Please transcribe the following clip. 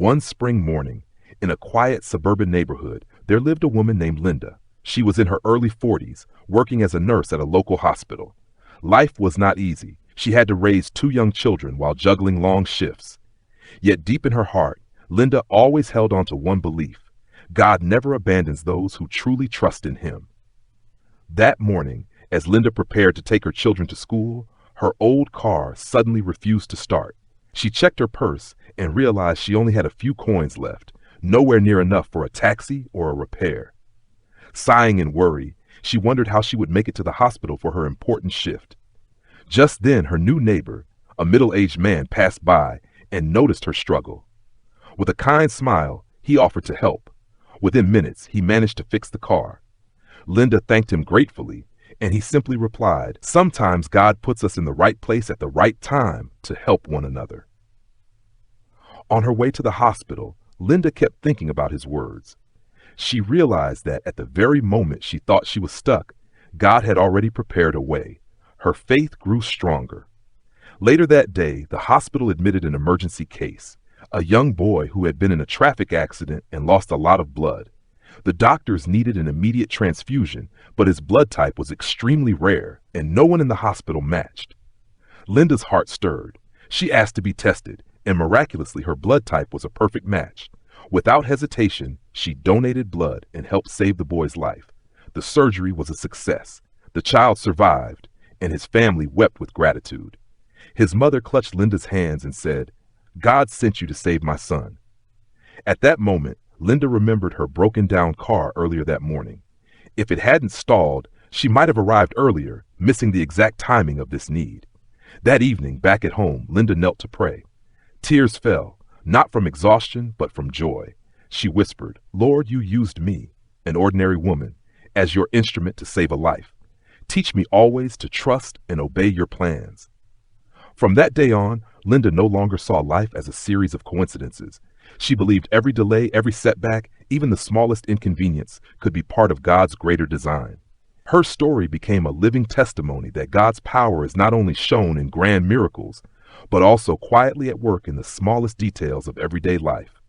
One spring morning, in a quiet suburban neighborhood, there lived a woman named Linda. She was in her early 40s, working as a nurse at a local hospital. Life was not easy. She had to raise two young children while juggling long shifts. Yet deep in her heart, Linda always held on to one belief: God never abandons those who truly trust in Him. That morning, as Linda prepared to take her children to school, her old car suddenly refused to start. She checked her purse and realized she only had a few coins left, nowhere near enough for a taxi or a repair. Sighing in worry, she wondered how she would make it to the hospital for her important shift. Just then, her new neighbor, a middle-aged man, passed by and noticed her struggle. With a kind smile, he offered to help. Within minutes, he managed to fix the car. Linda thanked him gratefully, and he simply replied, "Sometimes God puts us in the right place at the right time to help one another." On her way to the hospital, Linda kept thinking about his words. She realized that at the very moment she thought she was stuck, God had already prepared a way. Her faith grew stronger. Later that day, the hospital admitted an emergency case: a young boy who had been in a traffic accident and lost a lot of blood. The doctors needed an immediate transfusion, but his blood type was extremely rare, and no one in the hospital matched. Linda's heart stirred. She asked to be tested, and miraculously her blood type was a perfect match. Without hesitation, she donated blood and helped save the boy's life. The surgery was a success. The child survived, and his family wept with gratitude. His mother clutched Linda's hands and said, "God sent you to save my son." At that moment, Linda remembered her broken-down car earlier that morning. If it hadn't stalled, she might have arrived earlier, missing the exact timing of this need. That evening, back at home, Linda knelt to pray. Tears fell, not from exhaustion, but from joy. She whispered, "Lord, you used me, an ordinary woman, as your instrument to save a life. Teach me always to trust and obey your plans." From that day on, Linda no longer saw life as a series of coincidences. She believed every delay, every setback, even the smallest inconvenience, could be part of God's greater design. Her story became a living testimony that God's power is not only shown in grand miracles, but also quietly at work in the smallest details of everyday life.